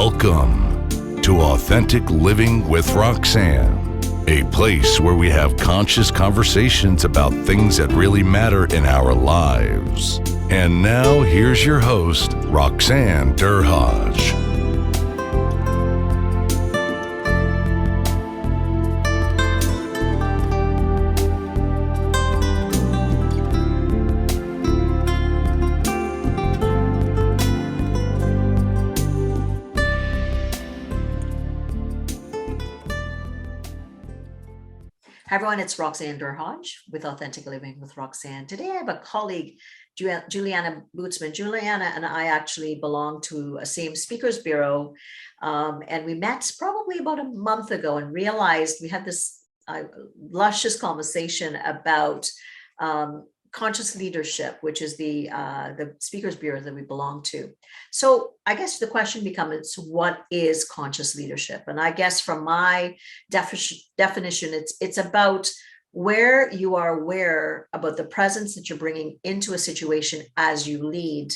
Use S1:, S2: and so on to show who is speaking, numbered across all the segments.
S1: Welcome to Authentic Living with Roxanne, a place where we have conscious conversations about things that really matter in our lives. And now here's your host, Roxanne Derhodge.
S2: Hi everyone, it's Roxanne Derhodge with Authentic Living with Roxanne. Today I have a colleague, Julianna Bootsman. Julianna and I actually belong to a same speakers bureau, and we met probably about a month ago and realized we had this luscious conversation about conscious leadership, which is the speakers bureau that we belong to. So I guess the question becomes, what is conscious leadership? And I guess from my definition, it's about where you are aware about the presence that you're bringing into a situation as you lead,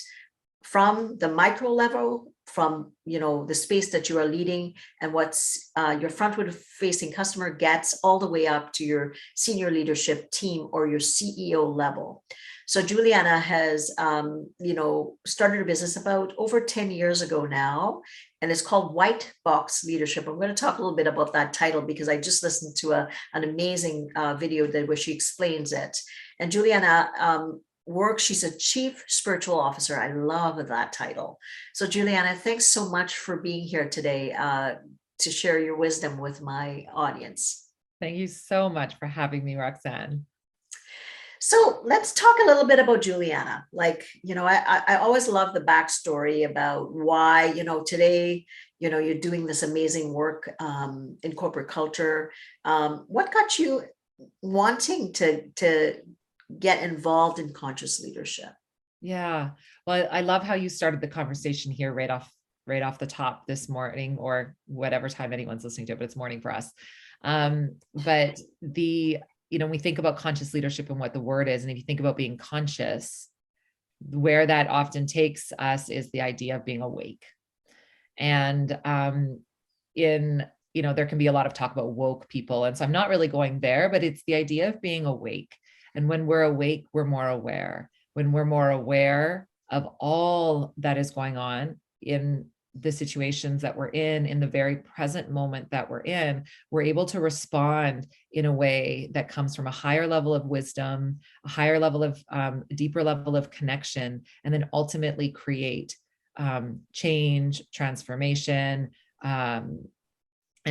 S2: from the micro level, from the space that you are leading and what's your frontward facing customer gets, all the way up to your senior leadership team or your CEO level. So Julianna has started a business about over 10 years ago now, and it's called White Box Leadership. I'm going to talk a little bit about that title because I just listened to an amazing video where she explains it. And Julianna she's a chief spiritual officer. I love that title. So Julianna, thanks so much for being here today to share your wisdom with my audience.
S3: Thank you so much for having me, Roxanne.
S2: So let's talk a little bit about Julianna. I always love the backstory about why, today, you're doing this amazing work in corporate culture. What got you wanting to get involved in conscious leadership?
S3: Yeah. Well, I love how you started the conversation here right off the top this morning, or whatever time anyone's listening to it, but it's morning for us. But we think about conscious leadership and what the word is. And if you think about being conscious, where that often takes us is the idea of being awake. And there can be a lot of talk about woke people. And so I'm not really going there, but it's the idea of being awake. And when we're awake, we're more aware. When we're more aware of all that is going on in the situations that we're in the very present moment that we're in, we're able to respond in a way that comes from a higher level of wisdom, a higher level of deeper level of connection, and then ultimately create change, transformation, and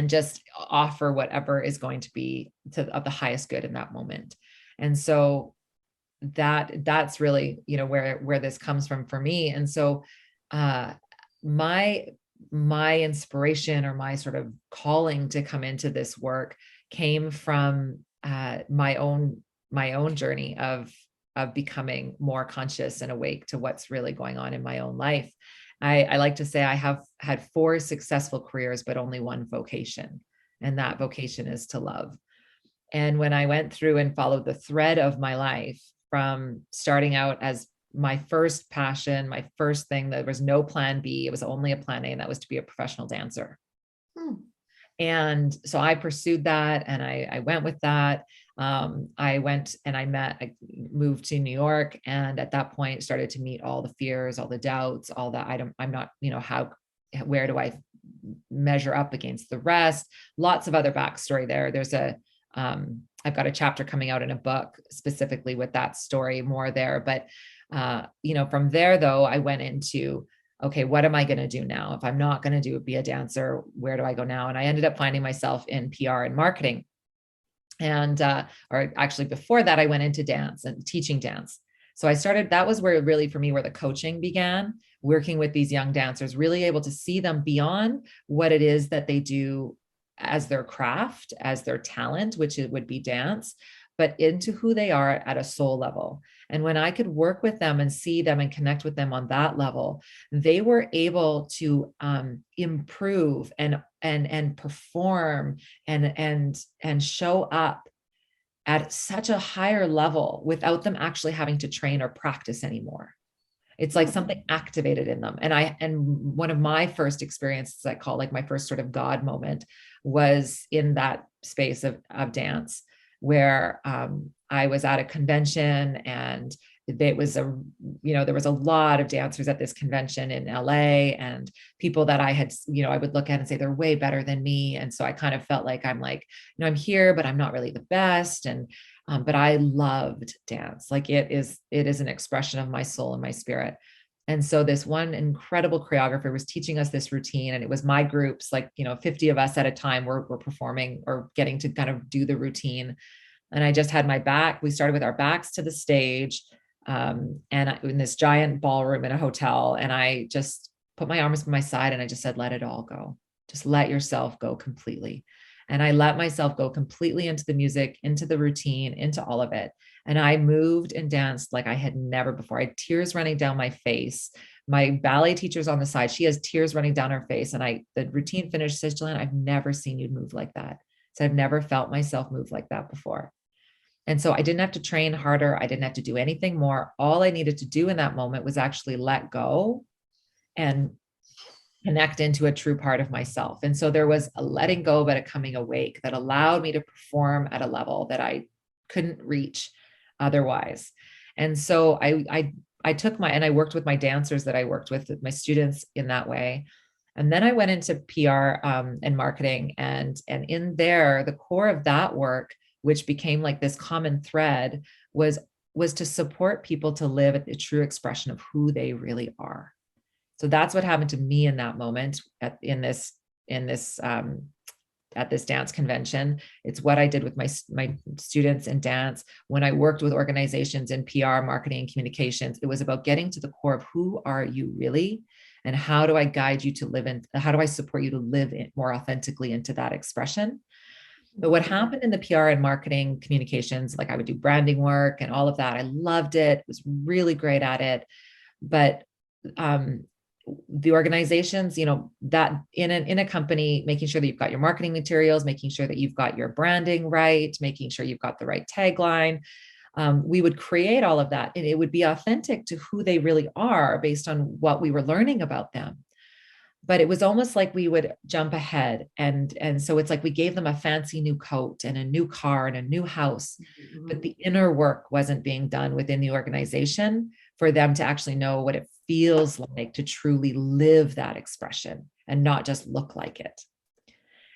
S3: just offer whatever is going to be of the highest good in that moment. And so that's really, where this comes from for me. And so my inspiration, or my sort of calling to come into this work, came from my own journey of becoming more conscious and awake to what's really going on in my own life. I like to say I have had 4 successful careers, but only one vocation, and that vocation is to love. And when I went through and followed the thread of my life, from starting out as my first passion, my first thing, there was no plan B, it was only a plan A, and that was to be a professional dancer. And so I pursued that, and I went with that. I went and I moved to New York, and at that point started to meet all the fears, all the doubts, all that. I'm not, where do I measure up against the rest? Lots of other backstory there. I've got a chapter coming out in a book specifically with that story more there. But, from there though, I went into, okay, what am I going to do now? If I'm not going to be a dancer, where do I go now? And I ended up finding myself in PR and marketing. And, or actually before that, I went into dance and teaching dance. So that was where really for me, where the coaching began, working with these young dancers, really able to see them beyond what it is that they do as their craft, as their talent, which it would be dance, but into who they are at a soul level. And when I could work with them and see them and connect with them on that level, they were able to improve and perform and show up at such a higher level without them actually having to train or practice anymore. It's like something activated in them. And one of my first experiences I call like my first sort of God moment was in that space of dance, where I was at a convention, and it was there was a lot of dancers at this convention in LA, and people that I had, I would look at and say they're way better than me. And so I kind of felt like I'm here, but I'm not really the best. And but I loved dance. Like it is an expression of my soul and my spirit. And so this one incredible choreographer was teaching us this routine, and it was my groups, like, 50 of us at a time were performing or getting to kind of do the routine. And I just had we started with our backs to the stage, in this giant ballroom in a hotel. And I just put my arms by my side and I just said, let it all go. Just let yourself go completely. And I let myself go completely into the music, into the routine, into all of it. And I moved and danced like I had never before. I had tears running down my face. My ballet teacher's on the side. She has tears running down her face. And the routine finished, says, Julianna, I've never seen you move like that. So I've never felt myself move like that before. And so I didn't have to train harder. I didn't have to do anything more. All I needed to do in that moment was actually let go and connect into a true part of myself. And so there was a letting go, but a coming awake that allowed me to perform at a level that I couldn't reach otherwise. And so I took and I worked with my dancers that I worked with my students in that way. And then I went into PR and marketing, and in there, the core of that work, which became like this common thread, was to support people to live at the true expression of who they really are. So that's what happened to me in that moment at this dance convention. It's what I did with my students in dance. When I worked with organizations in PR, marketing, and communications, it was about getting to the core of who are you really, and how do I guide you to live in, how do I support you to live more authentically into that expression. But what happened in the PR and marketing communications, like I would do branding work and all of that. I loved it, was really great at it. But the organizations, that in a company, making sure that you've got your marketing materials, making sure that you've got your branding right, making sure you've got the right tagline. We would create all of that, and it would be authentic to who they really are based on what we were learning about them. But it was almost like we would jump ahead. And so it's like we gave them a fancy new coat and a new car and a new house, but the inner work wasn't being done within the organization for them to actually know what it feels like to truly live that expression and not just look like it.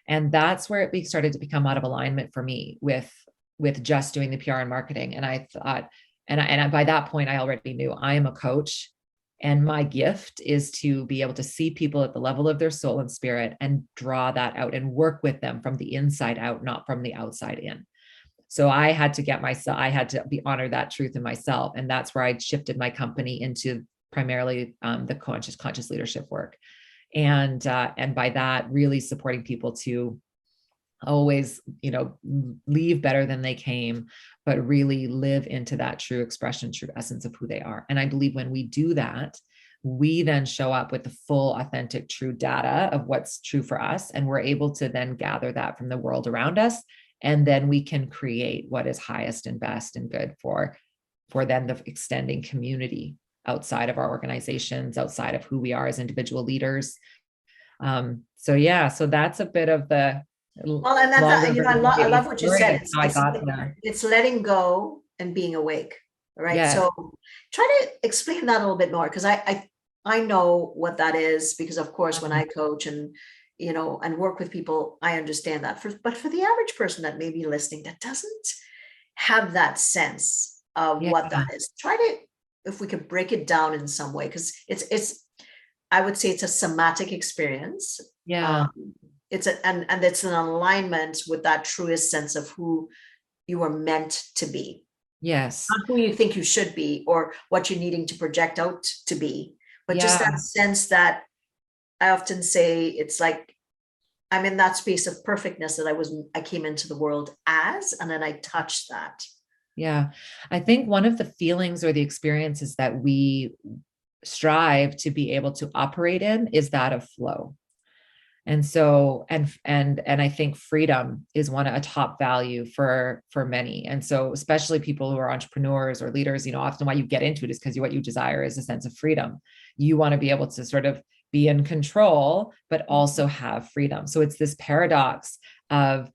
S3: And that's where it started to become out of alignment for me with just doing the PR and marketing. And I thought, and by that point, I already knew I am a coach. And my gift is to be able to see people at the level of their soul and spirit and draw that out and work with them from the inside out, not from the outside in. So I had to honor that truth in myself. And that's where I shifted my company into primarily the conscious leadership work. And by that, really supporting people to always, leave better than they came, but really live into that true expression, true essence of who they are. And I believe when we do that, we then show up with the full, authentic, true data of what's true for us. And we're able to then gather that from the world around us. And then we can create what is highest and best and good for then the extending community outside of our organizations, outside of who we are as individual leaders. So that's a bit of the,
S2: well, and that's I love what you said. It's letting go and being awake, right? Yes. So try to explain that a little bit more, because I know what that is, because of course when I coach and and work with people, I understand that. But for the average person that may be listening that doesn't have that sense of what that is, try to, if we could break it down in some way, because it's I would say it's a somatic experience.
S3: Yeah.
S2: It's and it's an alignment with that truest sense of who you were meant to be.
S3: Yes.
S2: Not who you think you should be or what you're needing to project out to be, but just that sense that I often say, it's like I'm in that space of perfectness that I came into the world as, and then I touched that.
S3: Yeah. I think one of the feelings or the experiences that we strive to be able to operate in is that of flow. And so, and I think freedom is a top value for many. And so, especially people who are entrepreneurs or leaders, often why you get into it is because what you desire is a sense of freedom. You want to be able to sort of be in control, but also have freedom. So it's this paradox of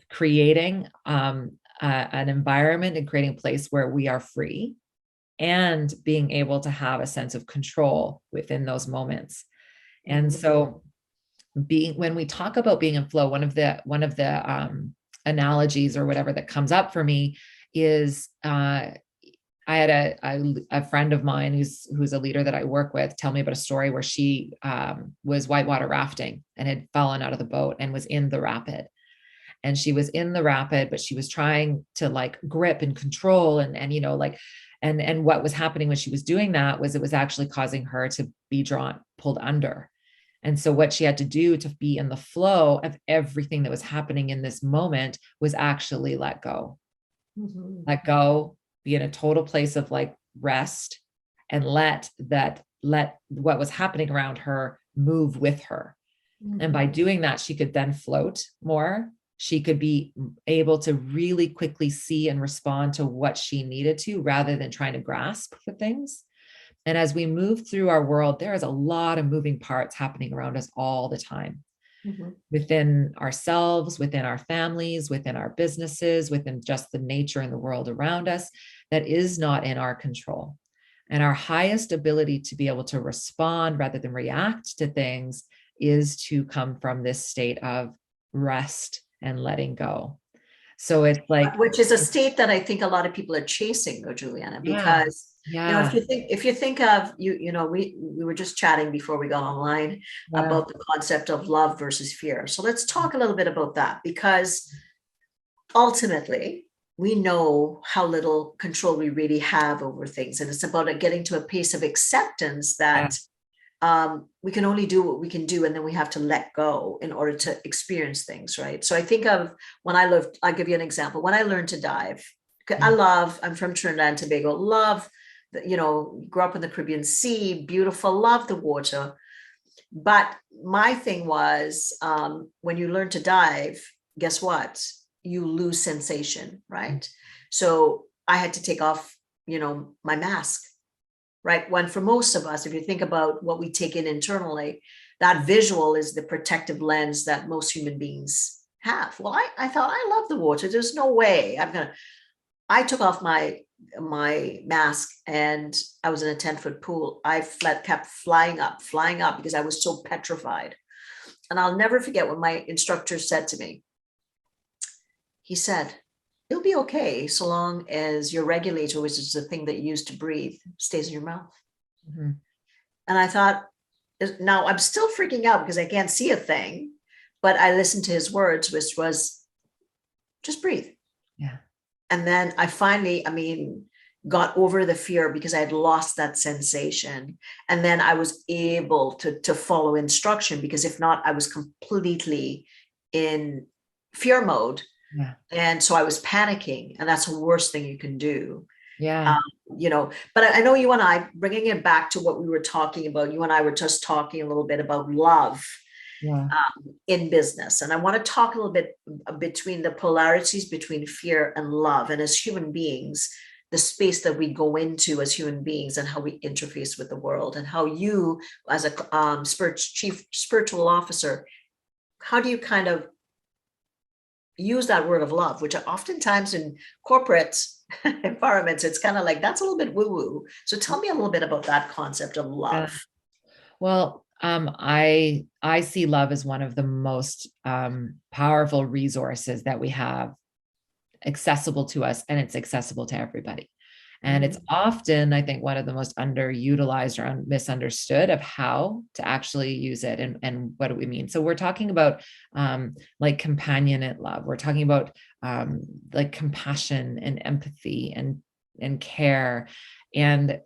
S3: creating an environment and creating a place where we are free and being able to have a sense of control within those moments. And so when we talk about being in flow, one of the analogies or whatever that comes up for me is I had a friend of mine who's a leader that I work with tell me about a story where she was whitewater rafting and had fallen out of the boat and was in the rapid. And she was in the rapid, but she was trying to like grip and control and what was happening when she was doing that was it was actually causing her to be pulled under. And so what she had to do to be in the flow of everything that was happening in this moment was actually let go. Let go, be in a total place of like rest, and let what was happening around her move with her. And by doing that, she could then float more. She could be able to really quickly see and respond to what she needed to rather than trying to grasp for things. And as we move through our world, there is a lot of moving parts happening around us all the time. Within ourselves, within our families, within our businesses, within just the nature and the world around us that is not in our control. And our highest ability to be able to respond rather than react to things is to come from this state of rest and letting go. So it's like,
S2: which is a state that I think a lot of people are chasing, though, Julianna, because if you think of we were just chatting before we got online about the concept of love versus fear. So let's talk a little bit about that, because ultimately we know how little control we really have over things, and it's about getting to a pace of acceptance that we can only do what we can do, and then we have to let go in order to experience things, right? So I think of when I'll give you an example. When I learned to dive, I'm from Trinidad and Tobago, grew up in the Caribbean Sea, beautiful, love the water. But my thing was, when you learn to dive, guess what? You lose sensation, right? So I had to take off, my mask. Right. When for most of us, if you think about what we take in internally, that visual is the protective lens that most human beings have. Well, I thought, I love the water. There's no way I took off my mask, and I was in a 10-foot pool. I kept flying up because I was so petrified. And I'll never forget what my instructor said to me. He said, "It'll be okay so long as your regulator, which is the thing that you use to breathe, stays in your mouth." And I thought, now I'm still freaking out because I can't see a thing, but I listened to his words, which was just breathe.
S3: Yeah.
S2: And then I finally, got over the fear because I had lost that sensation. And then I was able to follow instruction, because if not, I was completely in fear mode.
S3: Yeah.
S2: And so I was panicking, and that's the worst thing you can do.
S3: Yeah.
S2: But I know you and I, bringing it back to what we were talking about, you and I were just talking a little bit about love in business. And I want to talk a little bit between the polarities between fear and love. And as human beings, the space that we go into as human beings and how we interface with the world, and how you, as a chief spiritual officer, how do you kind of use that word of love, which oftentimes in corporate environments, it's kind of like, that's a little bit woo-woo. So tell me a little bit about that concept of love.
S3: Well, I see love as one of the most powerful resources that we have accessible to us, and it's accessible to everybody. And it's often, I think, one of the most underutilized or misunderstood of how to actually use it and what do we mean. So we're talking about like companionate love. We're talking about like compassion and empathy and care. And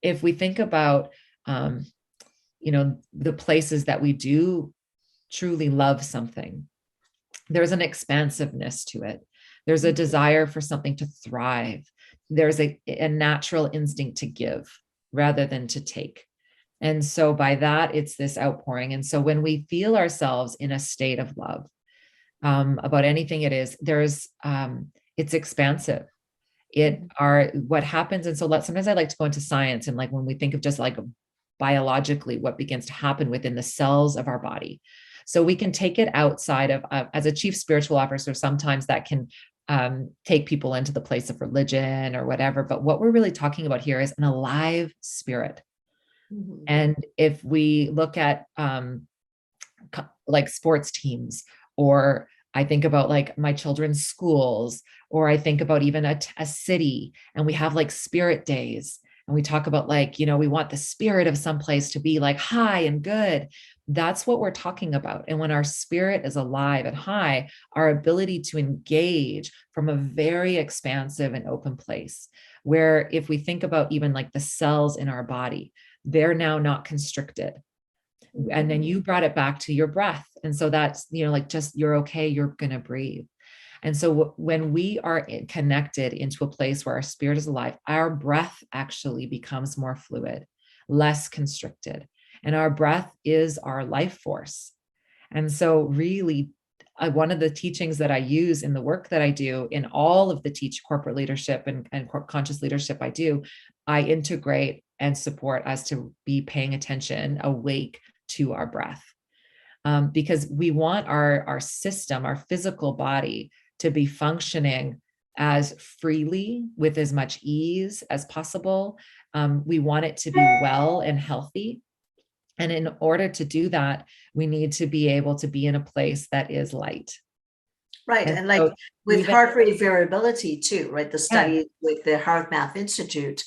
S3: if we think about, the places that we do truly love something, there's an expansiveness to it. There's a desire for something to thrive. There's a natural instinct to give rather than to take. And so by that, it's this outpouring. And so when we feel ourselves in a state of love, about anything it is, it's expansive. What happens. And so sometimes I like to go into science, and like when we think of just like biologically what begins to happen within the cells of our body. So we can take it outside of, as a chief spiritual officer, sometimes that can take people into the place of religion or whatever. But what we're really talking about here is an alive spirit.
S2: Mm-hmm.
S3: And if we look at like sports teams, or I think about like my children's schools, or I think about even a city, and we have like spirit days, and we talk about like, we want the spirit of someplace to be like high and good. That's what we're talking about. And when our spirit is alive and high, our ability to engage from a very expansive and open place, where if we think about even like the cells in our body, they're now not constricted. And then you brought it back to your breath. And so that's, like just, you're okay, you're going to breathe. And so when we are connected into a place where our spirit is alive, our breath actually becomes more fluid, less constricted. And our breath is our life force. And so really, one of the teachings that I use in the work that I do in all of the corporate leadership and conscious leadership I integrate and support us to be paying attention, awake to our breath. Because we want our system, our physical body, to be functioning as freely, with as much ease as possible. We want it to be well and healthy. And in order to do that, we need to be able to be in a place that is light.
S2: Right. And like with heart rate variability too, right? The study with the Heart Math Institute,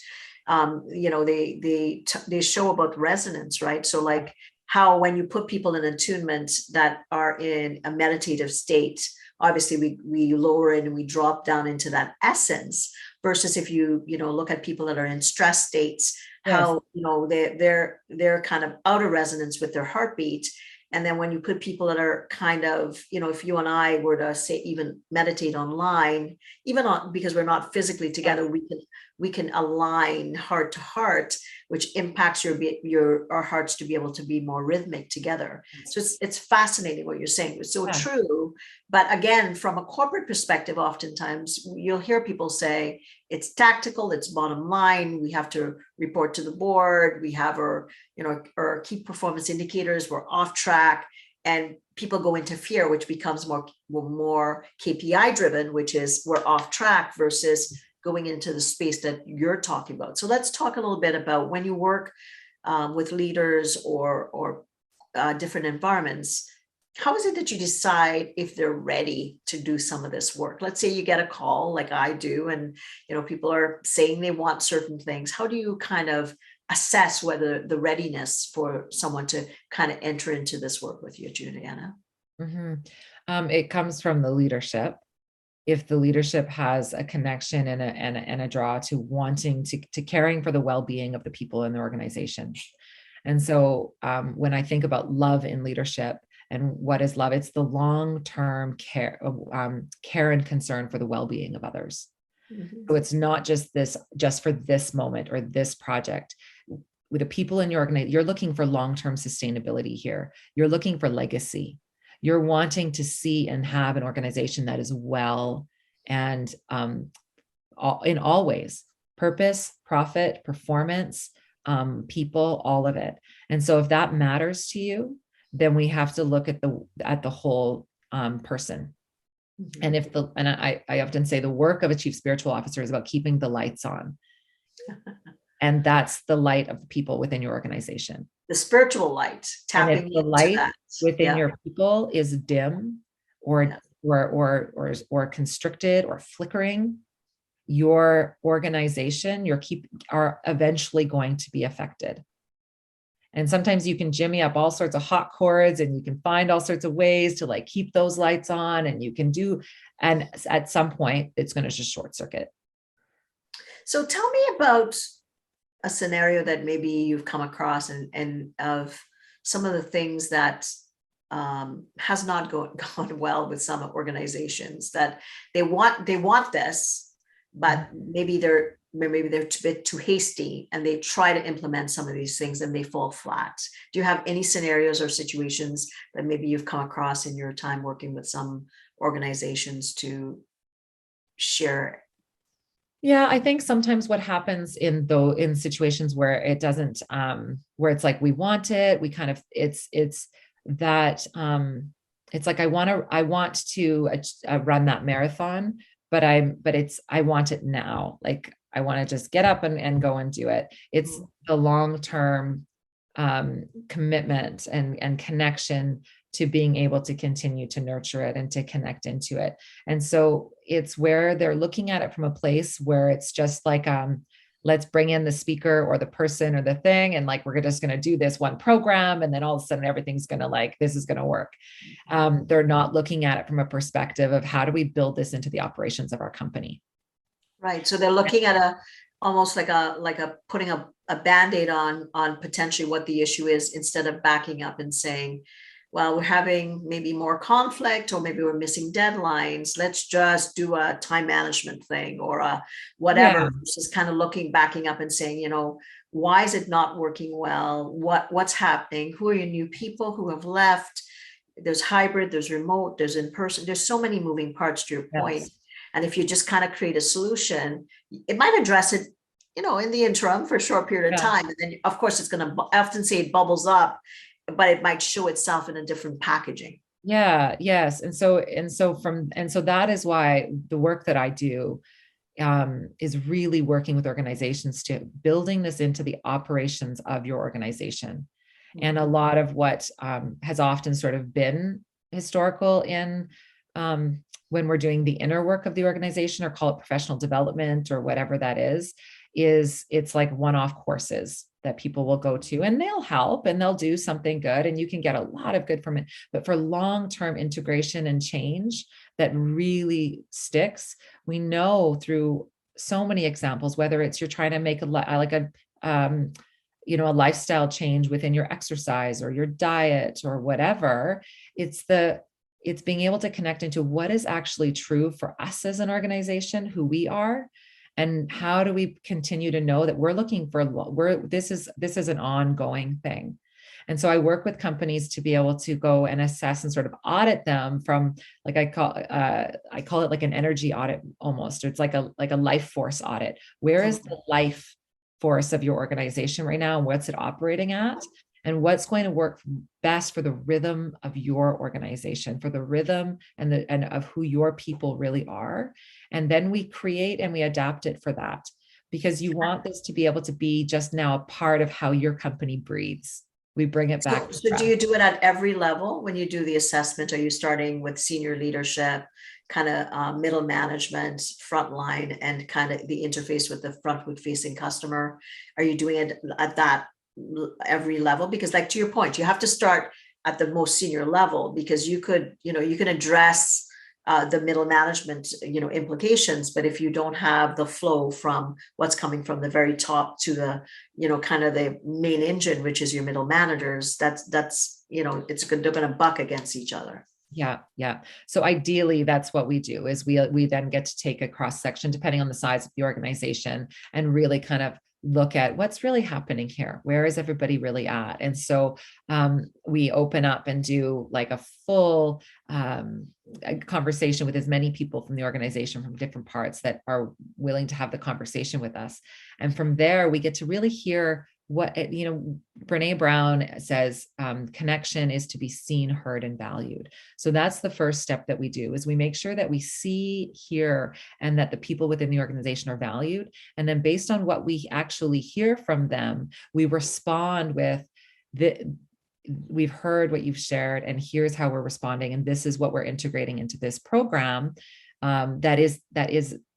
S2: they show about resonance, right? So like how when you put people in attunement that are in a meditative state, obviously we lower it and we drop down into that essence, versus if you look at people that are in stress states, how they're kind of out of resonance with their heartbeat. And then when you put people that are kind of, if you and I were to say even meditate online, because we're not physically together, we can align heart to heart, which impacts our hearts to be able to be more rhythmic together. So it's fascinating what you're saying. It's so true. But again, from a corporate perspective, oftentimes you'll hear people say it's tactical, it's bottom line. We have to report to the board. We have our key performance indicators. We're off track, and people go into fear, which becomes more KPI driven, which is we're off track, versus going into the space that you're talking about. So let's talk a little bit about when you work with leaders or different environments. How is it that you decide if they're ready to do some of this work? Let's say you get a call like I do, and people are saying they want certain things. How do you kind of assess whether the readiness for someone to kind of enter into this work with you, Julianna?
S3: Mm-hmm. It comes from the leadership. If the leadership has a connection and a draw to wanting to caring for the well-being of the people in the organization. And so when I think about love in leadership, and what is love, it's the long-term care and concern for the well-being of others. Mm-hmm. So it's not just for this moment or this project. With the people in your organization, you're looking for long-term sustainability here. You're looking for legacy. You're wanting to see and have an organization that is well and in all ways, purpose, profit, performance, people, all of it. And so if that matters to you, then we have to look at the whole person. Mm-hmm. And I often say the work of a chief spiritual officer is about keeping the lights on. And that's the light of the people within your organization.
S2: The spiritual light, tapping into
S3: the light
S2: that
S3: within your people is dim or constricted or flickering, your organization, are eventually going to be affected. And sometimes you can jimmy up all sorts of hot cords, and you can find all sorts of ways to like keep those lights on, and and at some point it's going to just short circuit.
S2: So tell me about a scenario that maybe you've come across and of some of the things that has not gone well with some organizations, that they want this, but maybe they're maybe they're a bit too hasty and they try to implement some of these things and they fall flat. Do you have any scenarios or situations that maybe you've come across in your time working with some organizations to share?
S3: Yeah, I think sometimes what happens in situations where it doesn't, where it's like we want it, we kind of it's that it's like I want to run that marathon, but I want it now. Like I want to just get up and go and do it. It's the long-term commitment and connection to being able to continue to nurture it and to connect into it. And so it's where they're looking at it from a place where it's just like, let's bring in the speaker or the person or the thing. And like, we're just going to do this one program. And then all of a sudden everything's going to like, this is going to work. They're not looking at it from a perspective of how do we build this into the operations of our company?
S2: Right. So they're looking at almost like a putting a Band-Aid on potentially what the issue is, instead of backing up and saying, well, we're having maybe more conflict, or maybe we're missing deadlines. Let's just do a time management thing or a whatever.
S3: Yeah.
S2: Just kind of backing up and saying, why is it not working well? What's happening? Who are your new people who have left? There's hybrid, there's remote, there's in person. There's so many moving parts, to your point.
S3: Yes.
S2: And if you just kind of create a solution, it might address it, in the interim for a short period of time. And then of course it's going to, often say it bubbles up, but it might show itself in a different packaging.
S3: Yeah. Yes. And so that is why the work that I do is really working with organizations to building this into the operations of your organization. And a lot of what has often sort of been historical in when we're doing the inner work of the organization, or call it professional development or whatever that is it's like one-off courses that people will go to, and they'll help and they'll do something good and you can get a lot of good from it. But for long-term integration and change that really sticks, we know through so many examples, whether it's you're trying to make a lifestyle change within your exercise or your diet or whatever, it's being able to connect into what is actually true for us as an organization, who we are, and how do we continue to know that we're looking for, this is an ongoing thing. And so I work with companies to be able to go and assess and sort of audit them from, like I call it like an energy audit almost. It's like a life force audit. Where is the life force of your organization right now, and what's it operating at? And what's going to work best for the rhythm of your organization, for the rhythm and of who your people really are. And then we create and we adapt it for that, because you want this to be able to be just now a part of how your company breathes. We bring it back.
S2: So do you do it at every level when you do the assessment? Are you starting with senior leadership, kind of middle management, frontline, and kind of the interface with the frontward facing customer? Are you doing it at that every level? Because like, to your point, you have to start at the most senior level, because you can address the middle management, implications. But if you don't have the flow from what's coming from the very top to the, kind of the main engine, which is your middle managers, that's it's good. They're going to buck against each other.
S3: Yeah. Yeah. So ideally that's what we do, is we then get to take a cross section depending on the size of the organization and really kind of look at what's really happening here. Where is everybody really at? And so we open up and do like a full conversation with as many people from the organization from different parts that are willing to have the conversation with us. And from there, we get to really hear what, Brene Brown says, connection is to be seen, heard, and valued. So that's the first step that we do, is we make sure that we see, hear, and that the people within the organization are valued. And then based on what we actually hear from them, we respond with we've heard what you've shared, and here's how we're responding. And this is what we're integrating into this program. That is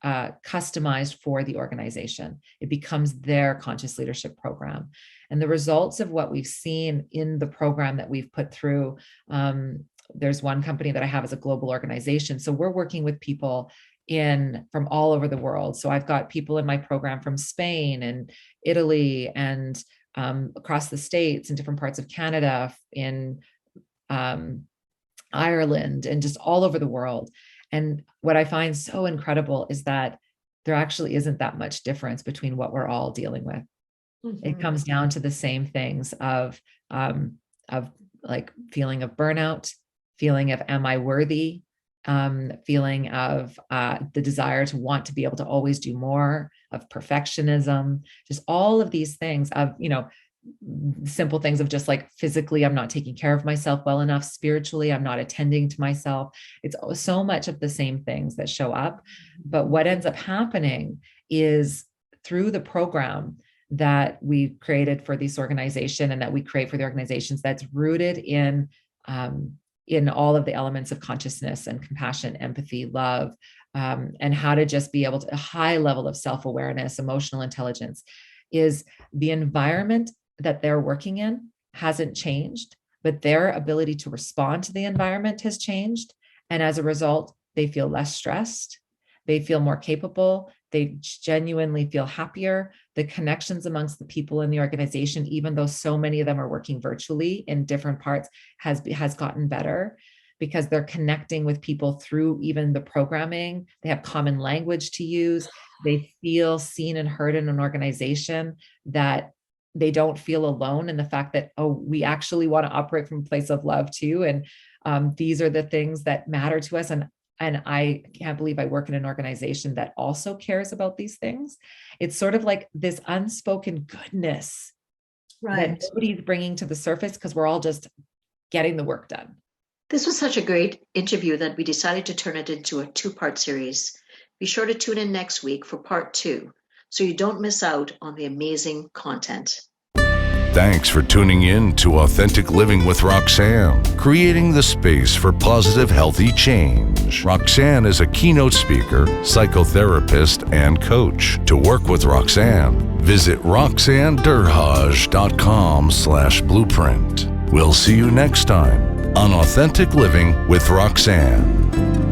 S3: customized for the organization. It becomes their conscious leadership program. And the results of what we've seen in the program that we've put through, there's one company that I have as a global organization. So we're working with people from all over the world. So I've got people in my program from Spain and Italy and across the States and different parts of Canada, in Ireland, and just all over the world. And what I find so incredible is that there actually isn't that much difference between what we're all dealing with. It comes down to the same things of like feeling of burnout, feeling of am I worthy, feeling of the desire to want to be able to always do more, of perfectionism, just all of these things of, simple things of just like physically, I'm not taking care of myself well enough. Spiritually, I'm not attending to myself. It's so much of the same things that show up. But what ends up happening is through the program that we created for this organization and that we create for the organizations, that's rooted in all of the elements of consciousness and compassion, empathy, love, and how to just be able to a high level of self-awareness, emotional intelligence, is the environment that they're working in hasn't changed, but their ability to respond to the environment has changed. And as a result, they feel less stressed. They feel more capable. They genuinely feel happier. The connections amongst the people in the organization, even though so many of them are working virtually in different parts, has gotten better because they're connecting with people through even the programming. They have common language to use. They feel seen and heard in an organization, that they don't feel alone in the fact that, oh, we actually want to operate from a place of love too. And these are the things that matter to us. And I can't believe I work in an organization that also cares about these things. It's sort of like this unspoken goodness that nobody's bringing to the surface because we're all just getting the work done.
S2: This was such a great interview that we decided to turn it into a 2-part series. Be sure to tune in next week for part 2, so you don't miss out on the amazing content.
S1: Thanks for tuning in to Authentic Living with Roxanne, creating the space for positive, healthy change. Roxanne is a keynote speaker, psychotherapist, and coach. To work with Roxanne, visit roxannederhaj.com/blueprint. We'll see you next time on Authentic Living with Roxanne.